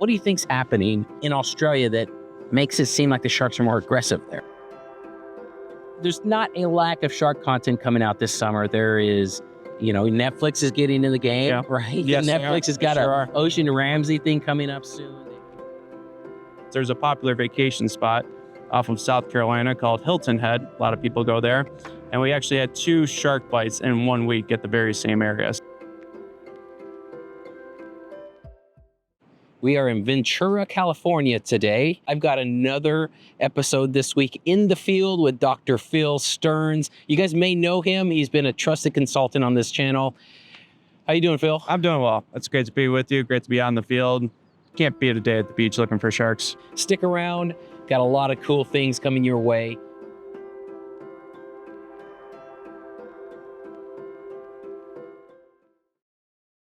What do you think's happening in Australia that makes it seem like the sharks are more aggressive there? There's not a lack of shark content coming out this summer. There is, Netflix is getting in the game, right? Yes, Netflix has got an Ocean Ramsey thing coming up soon. There's a popular vacation spot off of South Carolina called Hilton Head. A lot of people go there. And we actually had 2 shark bites in 1 week at the very same area. We are in Ventura, California today. I've got another episode this week in the field with Dr. Phil Stearns. You guys may know him. He's been a trusted consultant on this channel. How you doing, Phil? I'm doing well. It's great to be with you. Great to be on the field. Can't beat a day at the beach looking for sharks. Stick around. Got a lot of cool things coming your way.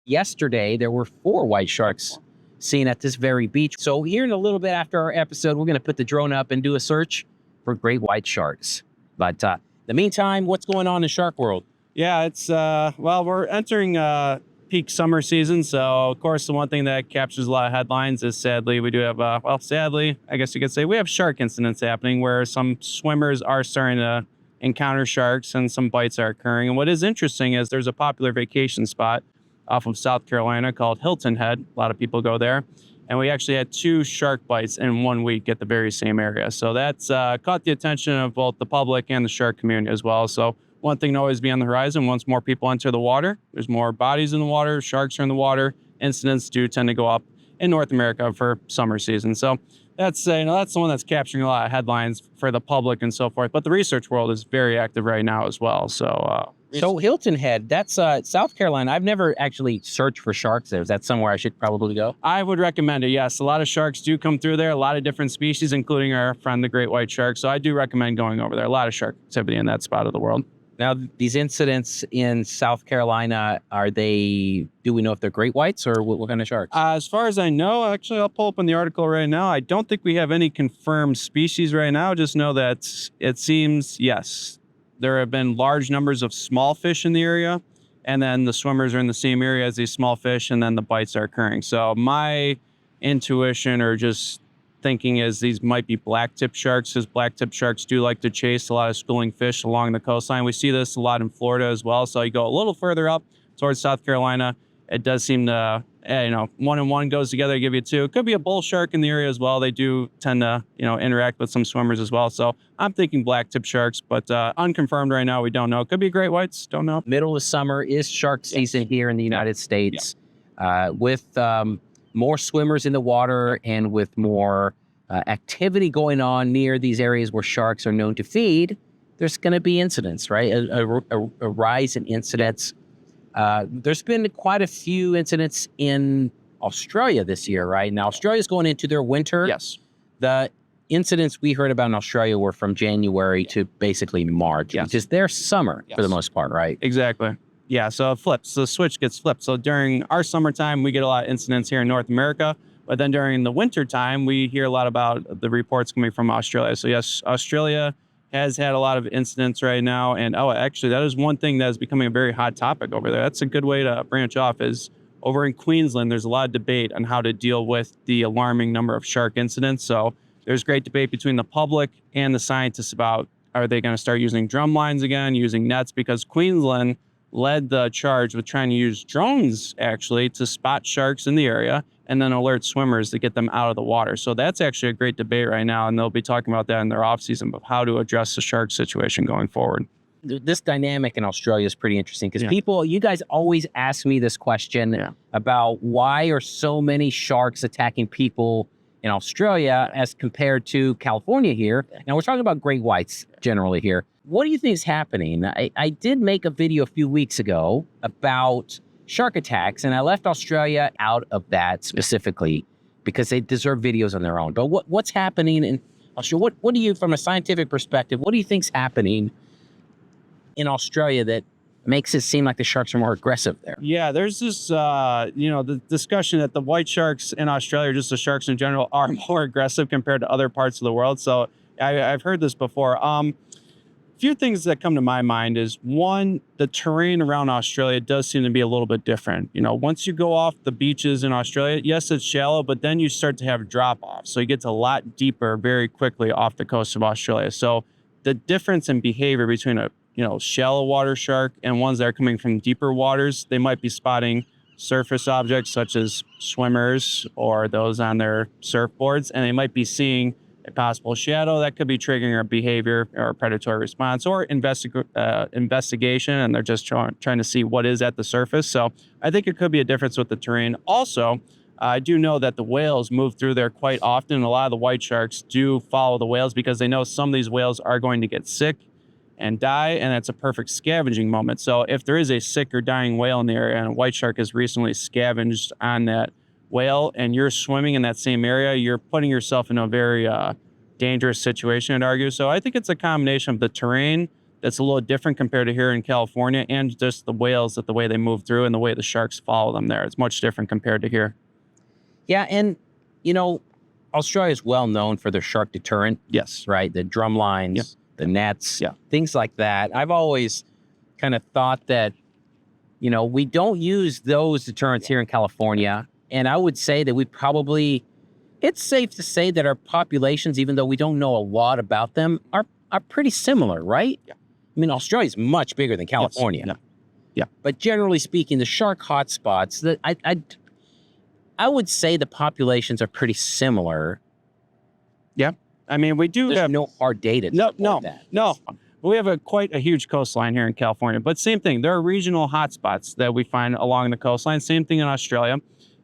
Yesterday, there were 4 white sharks seen at this very beach. So here in a little bit after our episode, we're going to put the drone up and do a search for great white sharks. But in the meantime, what's going on in shark world? Yeah, it's, we're entering peak summer season. So, of course, the one thing that captures a lot of headlines is sadly, we do have, sadly, I guess you could say we have shark incidents happening where some swimmers are starting to encounter sharks and some bites are occurring. And what is interesting is there's a popular vacation spot off of South Carolina called Hilton Head. A lot of people go there. And we actually had 2 shark bites in 1 week at the very same area. So that's caught the attention of both the public and the shark community as well. So one thing to always be on the horizon, once more people enter the water, there's more bodies in the water, sharks are in the water, incidents do tend to go up in North America for summer season. So that's that's the one that's capturing a lot of headlines for the public and so forth. But the research world is very active right now as well. So Hilton Head, that's South Carolina. I've never actually searched for sharks there. Is that somewhere I should probably go? I would recommend it, yes. A lot of sharks do come through there, a lot of different species, including our friend, the great white shark. So I do recommend going over there. A lot of shark activity in that spot of the world. Now, these incidents in South Carolina, do we know if they're great whites or what kind of sharks? As far as I know, actually, I'll pull up in the article right now. I don't think we have any confirmed species right now. Just know that it seems, yes, there have been large numbers of small fish in the area, and then the swimmers are in the same area as these small fish, and then the bites are occurring. So my intuition or just thinking is these might be black-tip sharks, because black-tip sharks do like to chase a lot of schooling fish along the coastline. We see this a lot in Florida as well. So you go a little further up towards South Carolina, it does seem to, 1 and 1 goes together, give you 2. It could be a bull shark in the area as well. They do tend to, interact with some swimmers as well. So I'm thinking black-tip sharks, but unconfirmed right now. We don't know. It could be great whites. Don't know. Middle of summer is shark season here in the United States. With more swimmers in the water and with more activity going on near these areas where sharks are known to feed, there's going to be incidents, right? A rise in incidents. There's been quite a few incidents in Australia this year, right? Now, Australia's going into their winter. Yes. The incidents we heard about in Australia were from January to basically March, which is their summer for the most part, right? Exactly. Yeah, so it flips. The switch gets flipped. So during our summertime, we get a lot of incidents here in North America. But then during the winter time, we hear a lot about the reports coming from Australia. So yes, Australia has had a lot of incidents right now. And actually, that is one thing that is becoming a very hot topic over there. That's a good way to branch off is over in Queensland, there's a lot of debate on how to deal with the alarming number of shark incidents. So there's great debate between the public and the scientists about, are they going to start using drum lines again, using nets? Because Queensland led the charge with trying to use drones actually to spot sharks in the area and then alert swimmers to get them out of the water. So that's actually a great debate right now, and they'll be talking about that in their off season of how to address the shark situation going forward. This dynamic in Australia is pretty interesting because you guys always ask me this question about why are so many sharks attacking people in Australia as compared to California here. Now we're talking about great whites generally here. What do you think is happening? I did make a video a few weeks ago about shark attacks, and I left Australia out of that specifically because they deserve videos on their own. But what's happening in Australia? What do you, from a scientific perspective, what do you think's happening in Australia that makes it seem like the sharks are more aggressive there? Yeah, there's this, the discussion that the white sharks in Australia, or just the sharks in general, are more aggressive compared to other parts of the world. So I've heard this before. few things that come to my mind is, one, the terrain around Australia does seem to be a little bit different. Once you go off the beaches in Australia, yes, it's shallow, but then you start to have drop off. So you get a lot deeper very quickly off the coast of Australia. So the difference in behavior between a shallow water shark and ones that are coming from deeper waters, they might be spotting surface objects such as swimmers or those on their surfboards, and they might be seeing a possible shadow that could be triggering a behavior or a predatory response or investigation, and they're just trying to see what is at the surface. So I think it could be a difference with the terrain. Also, I do know that the whales move through there quite often. A lot of the white sharks do follow the whales because they know some of these whales are going to get sick and die, and that's a perfect scavenging moment. So if there is a sick or dying whale in the area and a white shark has recently scavenged on that whale and you're swimming in that same area, you're putting yourself in a very dangerous situation, I'd argue. So I think it's a combination of the terrain that's a little different compared to here in California, and just the whales, that the way they move through and the way the sharks follow them there. It's much different compared to here. Yeah, and Australia is well known for their shark deterrent. Yes. Right? The drum lines, the nets, things like that. I've always kind of thought that, we don't use those deterrents here in California. And I would say that it's safe to say that our populations, even though we don't know a lot about them, are pretty similar, right? Yeah. I mean, Australia is much bigger than California. Yes. Yeah. But generally speaking, the shark hotspots, I would say the populations are pretty similar. Yeah. I mean, we do have no hard data. No. We have quite a huge coastline here in California, but same thing. There are regional hotspots that we find along the coastline. Same thing in Australia.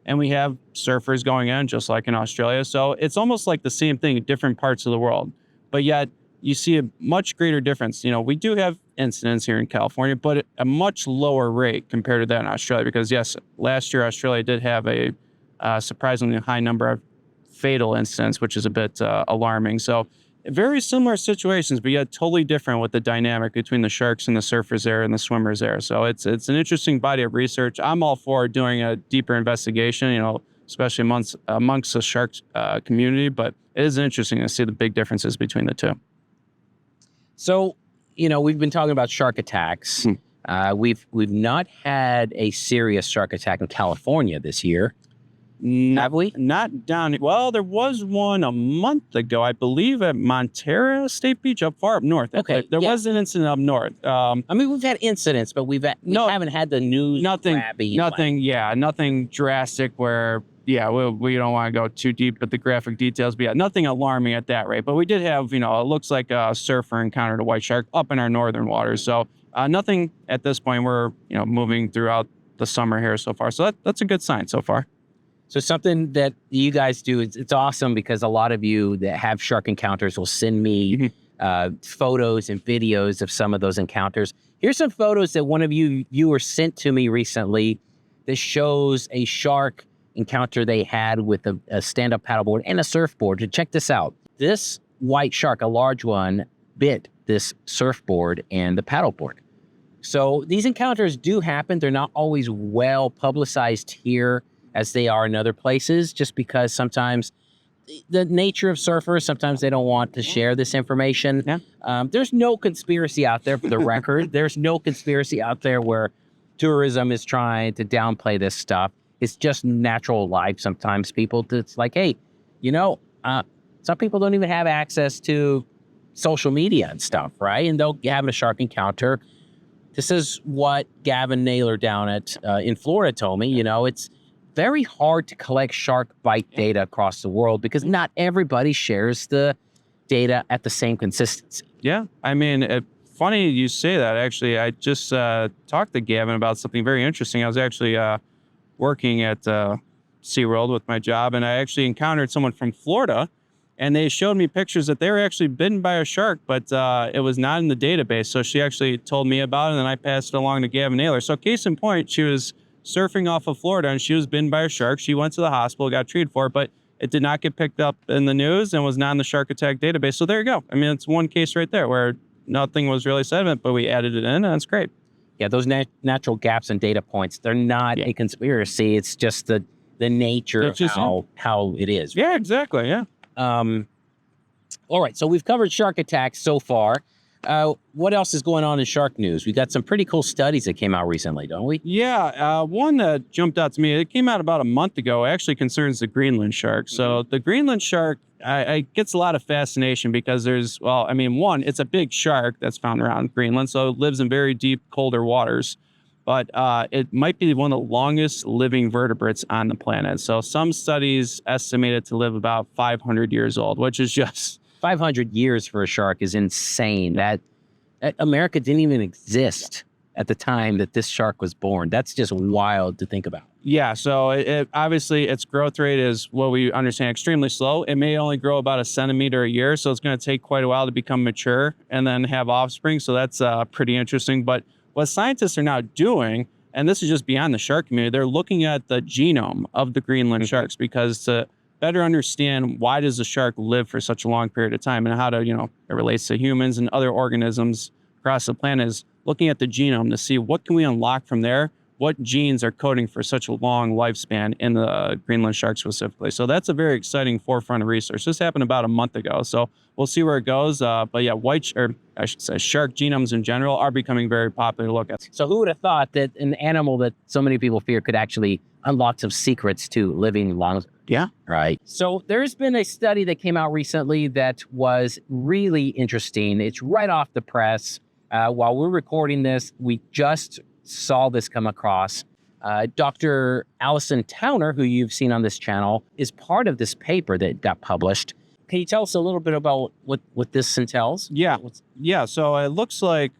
And we have surfers going in just like in Australia. So it's almost like the same thing in different parts of the world. But yet you see a much greater difference. We do have incidents here in California, but at a much lower rate compared to that in Australia. Because yes, last year Australia did have a surprisingly high number of fatal incidents, which is a bit alarming. So very similar situations, but yet totally different with the dynamic between the sharks and the surfers there and the swimmers there. So it's an interesting body of research. I'm all for doing a deeper investigation, especially amongst the shark community, but it is interesting to see the big differences between the two. So, we've been talking about shark attacks. We've not had a serious shark attack in California this year. Have we? Not down. Well, there was one a month ago, I believe, at Montara State Beach, far up north. Okay. There was an incident up north. I mean, we've had incidents, but we haven't had the news. Nothing drastic where, we don't want to go too deep with the graphic details, but nothing alarming at that rate. But we did have, it looks like a surfer encountered a white shark up in our northern waters. So nothing at this point. We're, moving throughout the summer here so far. So that's a good sign so far. So something that you guys do, it's awesome because a lot of you that have shark encounters will send me photos and videos of some of those encounters. Here's some photos that one of you viewers sent to me recently that shows a shark encounter they had with a stand-up paddleboard and a surfboard. So check this out. This white shark, a large one, bit this surfboard and the paddleboard. So these encounters do happen. They're not always well publicized here as they are in other places, just because sometimes the nature of surfers, sometimes they don't want to share this information. Yeah. There's no conspiracy out there, for the record. There's no conspiracy out there where tourism is trying to downplay this stuff. It's just natural life. Sometimes it's like, hey, some people don't even have access to social media and stuff, right? And they'll have a shark encounter. This is what Gavin Naylor down in Florida told me. It's very hard to collect shark bite data across the world because not everybody shares the data at the same consistency. Yeah. I mean, funny you say that. Actually, I just talked to Gavin about something very interesting. I was actually working at SeaWorld with my job, and I actually encountered someone from Florida, and they showed me pictures that they were actually bitten by a shark, but it was not in the database. So she actually told me about it, and then I passed it along to Gavin Naylor. So case in point, she was surfing off of Florida and she was bitten by a shark. She went to the hospital, got treated for it, but it did not get picked up in the news and was not in the shark attack database. So there you go. I mean, it's one case right there where nothing was really said of it, but we added it in, and that's great. Yeah, those natural gaps in data points, they're not a conspiracy. It's just the nature of how it is. Yeah, exactly. Yeah. All right, so we've covered shark attacks so far. What else is going on in shark news? We got some pretty cool studies that came out recently, don't we? Yeah, one that jumped out to me, it came out about a month ago, actually concerns the Greenland shark. So the Greenland shark, I gets a lot of fascination because one, it's a big shark that's found around Greenland, so it lives in very deep, colder waters. But it might be one of the longest living vertebrates on the planet. So some studies estimate it to live about 500 years old, which is just 500 years for a shark is insane. That America didn't even exist at the time that this shark was born. That's just wild to think about. Yeah, so it obviously its growth rate is what we understand extremely slow. It may only grow about a centimeter a year, so it's going to take quite a while to become mature and then have offspring. So that's pretty interesting. But what scientists are now doing, and this is just beyond the shark community, they're looking at the genome of the Greenland sharks because to better understand why does the shark live for such a long period of time and how to, it relates to humans and other organisms across the planet is looking at the genome to see what can we unlock from there, what genes are coding for such a long lifespan in the Greenland shark specifically. So that's a very exciting forefront of research. This happened about a month ago, so we'll see where it goes. But yeah, shark genomes in general are becoming very popular to look at. So who would have thought that an animal that so many people fear could actually unlock some secrets to living long? Yeah. Right. So there's been a study that came out recently that was really interesting. It's right off the press. While we're recording this, we just saw this come across. Dr. Allison Towner, who you've seen on this channel, is part of this paper that got published. Can you tell us a little bit about what this entails? Yeah. So it looks like,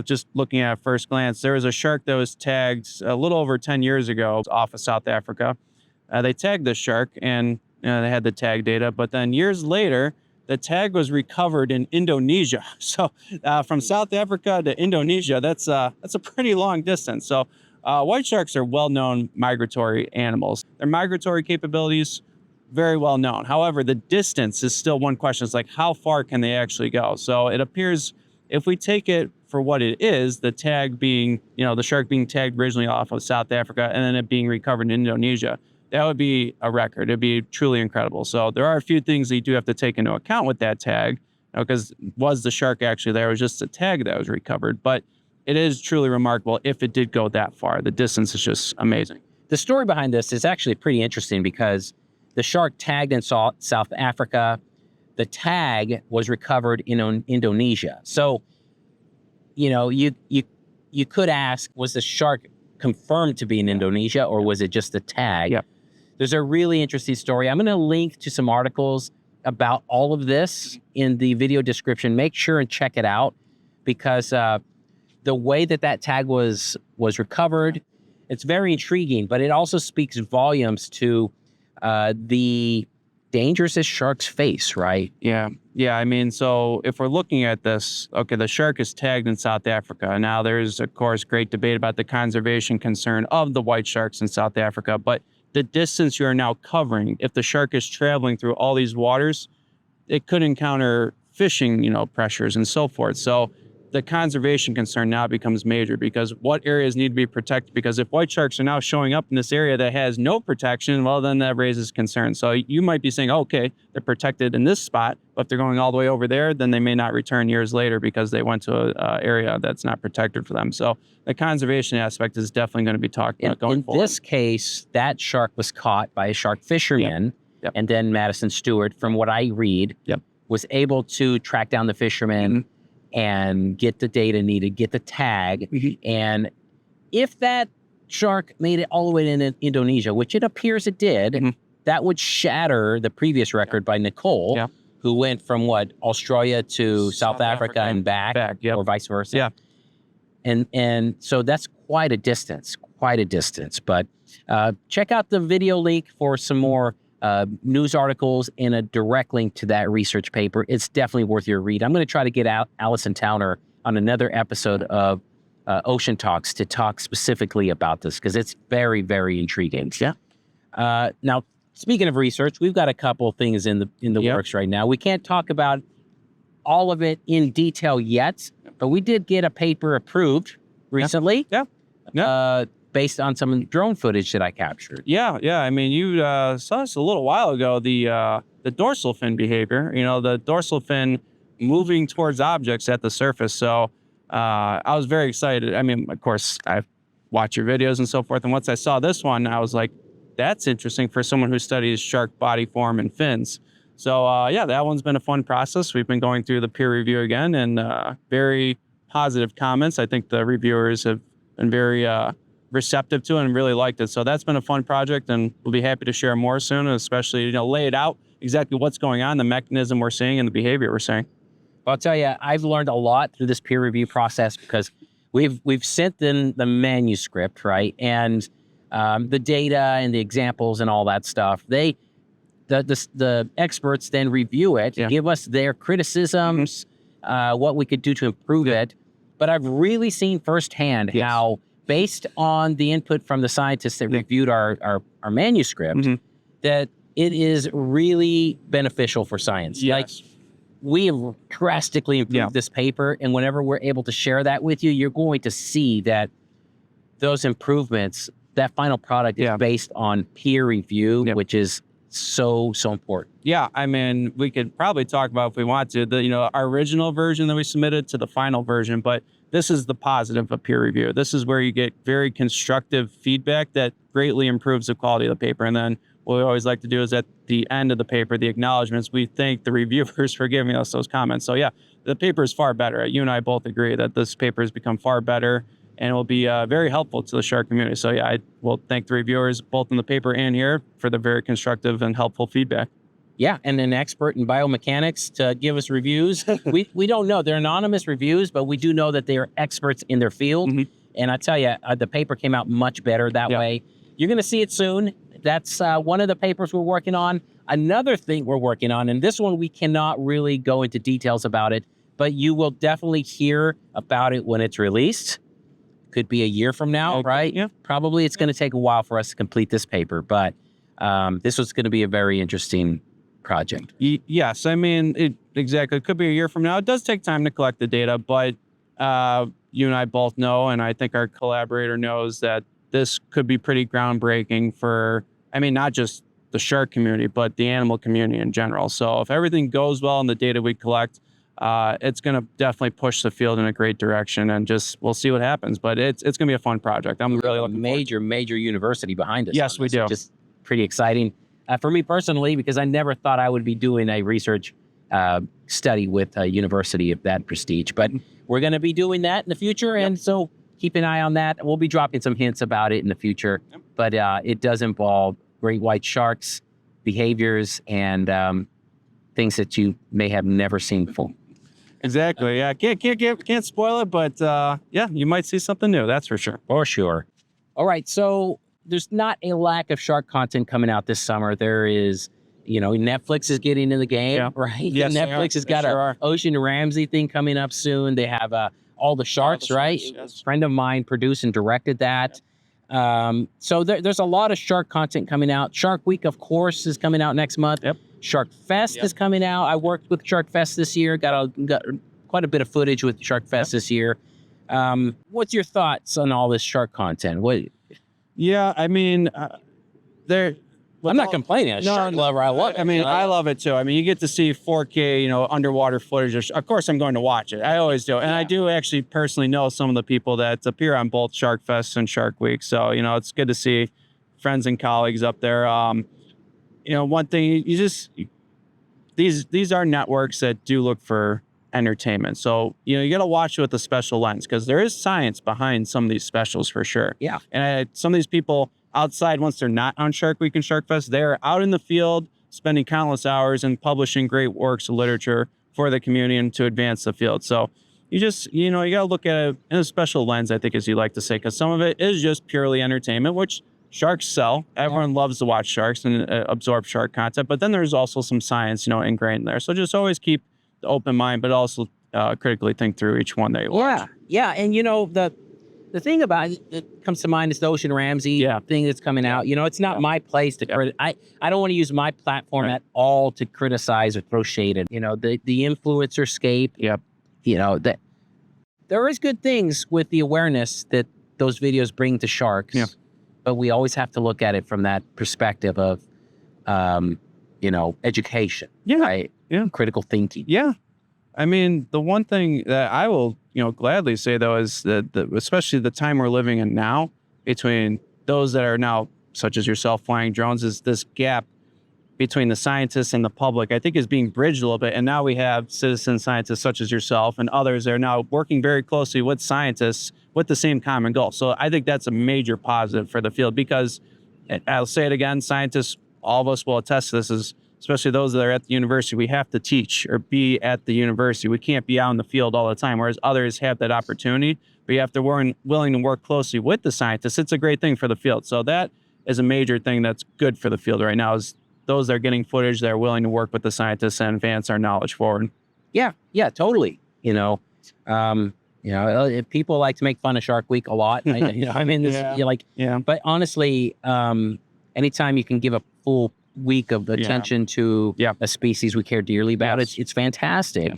just looking at first glance, there was a shark that was tagged a little over 10 years ago off of South Africa. They tagged this shark and they had the tag data, but then years later, the tag was recovered in Indonesia. So from South Africa to Indonesia, that's a pretty long distance. So white sharks are well-known migratory animals. Their migratory capabilities, very well known. However, the distance is still one question. It's like, how far can they actually go? So it appears, if we take it for what it is, the tag being, the shark being tagged originally off of South Africa and then it being recovered in Indonesia, that would be a record. It'd be truly incredible. So there are a few things that you do have to take into account with that tag, because was the shark actually there? It was just a tag that was recovered. But it is truly remarkable if it did go that far. The distance is just amazing. The story behind this is actually pretty interesting because the shark tagged in South Africa. The tag was recovered in Indonesia. So, you could ask, was the shark confirmed to be in Indonesia or was it just a tag? Yep. There's a really interesting story. I'm going to link to some articles about all of this in the video description. Make sure and check it out because the way that tag was recovered, it's very intriguing, but it also speaks volumes to the dangers that sharks face, right? Yeah. So if we're looking at this, okay, the shark is tagged in South Africa. Now there's, of course, great debate about the conservation concern of the white sharks in South Africa, but the distance you are now covering, if the shark is traveling through all these waters, it could encounter fishing, pressures and so forth. So the conservation concern now becomes major because what areas need to be protected? Because if white sharks are now showing up in this area that has no protection, well, then that raises concern. So you might be saying, okay, they're protected in this spot, but if they're going all the way over there, then they may not return years later because they went to an area that's not protected for them. So the conservation aspect is definitely going to be talked about going forward. In this case, that shark was caught by a shark fisherman, and then Madison Stewart, from what I read, was able to track down the fisherman and get the data needed, get the tag. And if that shark made it all the way to Indonesia, which it appears it did, that would shatter the previous record by Nicole, who went from Australia to South Africa and back or vice versa. And so that's quite a distance. But check out the video link for some more news articles and a direct link to that research paper. It's definitely worth your read. I'm going to try to get out Allison Towner on another episode of Ocean Talks to talk specifically about this because it's very, very intriguing. Now, speaking of research, we've got a couple of things in the works right now. We can't talk about all of it in detail yet, but we did get a paper approved recently. Based on some drone footage that I captured. I mean, you saw this a little while ago, the dorsal fin behavior. The dorsal fin moving towards objects at the surface. So I was very excited. I mean, of course, I watch your videos and so forth. And once I saw this one, I was like, that's interesting for someone who studies shark body form and fins. So yeah, that one's been a fun process. We've been going through the peer review again, and very positive comments. I think the reviewers have been very receptive to it and really liked it. So that's been a fun project, and we'll be happy to share more soon, and especially, lay it out exactly what's going on, the mechanism we're seeing and the behavior we're seeing. Well, I'll tell you, I've learned a lot through this peer review process because we've sent in the manuscript, right? And the data and the examples and all that stuff. The experts then review it, give us their criticisms, what we could do to improve it. But I've really seen firsthand how, based on the input from the scientists that reviewed our manuscript, that it is really beneficial for science. Like, we have drastically improved this paper, and whenever we're able to share that with you, you're going to see that those improvements, that final product is based on peer review, which is so important. Yeah, I mean, we could probably talk about, if we want to, our original version that we submitted to the final version, but this is the positive of peer review. This is where you get very constructive feedback that greatly improves the quality of the paper. And then what we always like to do is, at the end of the paper, the acknowledgments, we thank the reviewers for giving us those comments. So yeah, the paper is far better. You and I both agree that this paper has become far better, and it will be very helpful to the shark community. So yeah, I will thank the reviewers, both in the paper and here, for the very constructive and helpful feedback. Yeah, and an expert in biomechanics to give us reviews. we don't know. They're anonymous reviews, but we do know that they are experts in their field. And I tell you, the paper came out much better that way. You're going to see it soon. That's one of the papers we're working on. Another thing we're working on, and this one we cannot really go into details about it, but you will definitely hear about it when it's released. Could be a year from now, right? Yeah. Probably it's going to take a while for us to complete this paper, but this was going to be a very interesting project. Yes, I mean, exactly. It could be a year from now. It does take time to collect the data, but you and I both know, and I think our collaborator knows, that this could be pretty groundbreaking for, I mean, not just the shark community, but the animal community in general. So if everything goes well in the data we collect, it's going to definitely push the field in a great direction, and we'll see what happens. But it's going to be a fun project. I'm really looking major university behind us. Yes, we do. Just pretty exciting for me personally, because I never thought I would be doing a research study with a university of that prestige. But we're going to be doing that in the future, and so keep an eye on that. We'll be dropping some hints about it in the future. But it does involve great white sharks, behaviors, and things that you may have never seen before. Exactly. Yeah. Can't spoil it, but yeah, you might see something new. That's for sure. For sure. All right. So there's not a lack of shark content coming out this summer. There is, Netflix is getting in the game, right? Yes, Netflix has got an Ocean Ramsey thing coming up soon. They have All the Sharks, right? Yes. A friend of mine produced and directed that. So there's a lot of shark content coming out. Shark Week, of course, is coming out next month. Sharkfest is coming out. I worked with Sharkfest this year. Got quite a bit of footage with Sharkfest this year. What's your thoughts on all this shark content? Yeah, I mean, I'm not complaining. As a shark lover, I love it. I mean, I love it too. I mean, you get to see 4K, underwater footage. Of course, I'm going to watch it. I always do. And I do actually personally know some of the people that appear on both Sharkfest and Shark Week. So, it's good to see friends and colleagues up there. One thing, these are networks that do look for entertainment. So, you got to watch it with a special lens, because there is science behind some of these specials for sure. Yeah. And some of these people outside, once they're not on Shark Week and Sharkfest, they're out in the field spending countless hours and publishing great works of literature for the community and to advance the field. So you just, you got to look at it in a special lens, I think, as you like to say, because some of it is just purely entertainment, which sharks sell. Everyone loves to watch sharks and absorb shark content, but then there's also some science, ingrained in there. So just always keep the open mind, but also critically think through each one that you watch. Yeah. And the thing about it that comes to mind is the Ocean Ramsey thing that's coming out. It's not my place to I don't want to use my platform at all to criticize or throw shade at, the influencer scape. That there is good things with the awareness that those videos bring to sharks. But we always have to look at it from that perspective of, education, right? Yeah. Critical thinking. Yeah. I mean, the one thing that I will, gladly say though is that especially the time we're living in now, between those that are now, such as yourself, flying drones, is this gap between the scientists and the public, I think, is being bridged a little bit. And now we have citizen scientists such as yourself and others that are now working very closely with scientists with the same common goal. So I think that's a major positive for the field, because I'll say it again, scientists, all of us will attest to this, is especially those that are at the university, we have to teach or be at the university. We can't be out in the field all the time, whereas others have that opportunity. But you have to be willing to work closely with the scientists. It's a great thing for the field. So that is a major thing that's good for the field right now, is those that are getting footage that are willing to work with the scientists and advance our knowledge forward. Yeah, totally. If people like to make fun of Shark Week a lot. But honestly, anytime you can give a full week of attention to a species we care dearly about, it's fantastic. Yeah.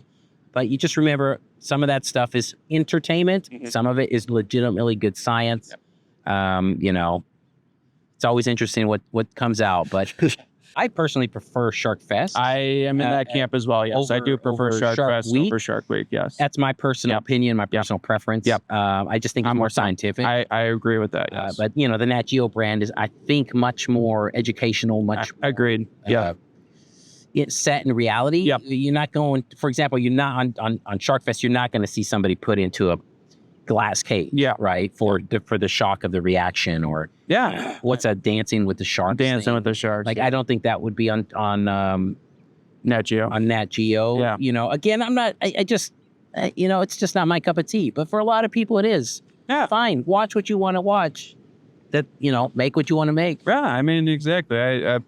But you just remember, some of that stuff is entertainment. Mm-hmm. Some of it is legitimately good science. Yep. It's always interesting what comes out, but I personally prefer Sharkfest. I am in that camp as well. Yes, I do prefer Sharkfest over Shark Week. Yes, that's my personal opinion, my personal preference. Yep. I just think it's more scientific. I agree with that. Yes. But the NatGeo brand is, I think, much more educational. Agreed. It's set in reality. Yep. You're not going, for example, you're not on Sharkfest. You're not going to see somebody put into a glass cage, right? For the shock of the reaction, or what's that, dancing with the sharks? Dancing with the sharks. I don't think that would be on NatGeo. On NatGeo. Yeah. Again, I'm not. I just, it's just not my cup of tea. But for a lot of people, it is. Yeah. Fine. Watch what you want to watch. Make what you want to make. Yeah, I mean, exactly.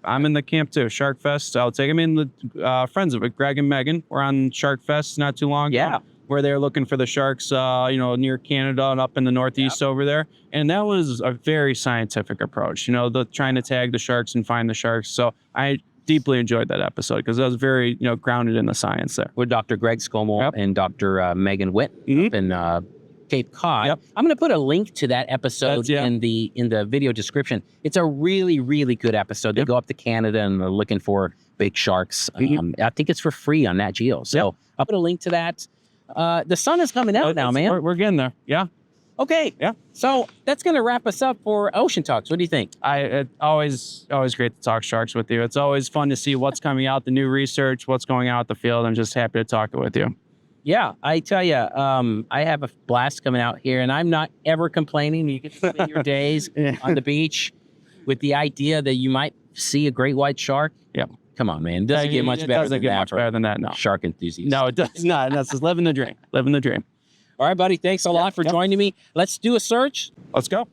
I'm in the camp too. Sharkfest, I'll take. I mean, the friends of it, Greg and Megan, were on Sharkfest not too long ago. Yeah. Where they're looking for the sharks, near Canada and up in the Northeast over there. And that was a very scientific approach, trying to tag the sharks and find the sharks. So I deeply enjoyed that episode, because that was very, grounded in the science there. With Dr. Greg Scommel and Dr. Megan Witt up in Cape Cod. Yep. I'm going to put a link to that episode in the video description. It's a really, really good episode. They go up to Canada and they're looking for big sharks. I think it's for free on NatGeo. So I'll put a link to that. The sun is coming out now, man. We're getting there. Yeah. Okay. Yeah. So that's going to wrap us up for Ocean Talks. What do you think? It's always great to talk sharks with you. It's always fun to see what's coming out, the new research, what's going out at the field. I'm just happy to talk with you. Yeah, I tell you, I have a blast coming out here, and I'm not ever complaining. You can spend your days on the beach with the idea that you might see a great white shark. Yeah. Come on, man. It doesn't get much better than that. No. Shark enthusiasts. No, it does not. That's just living the dream. Living the dream. All right, buddy. Thanks a lot for joining me. Let's do a search. Let's go.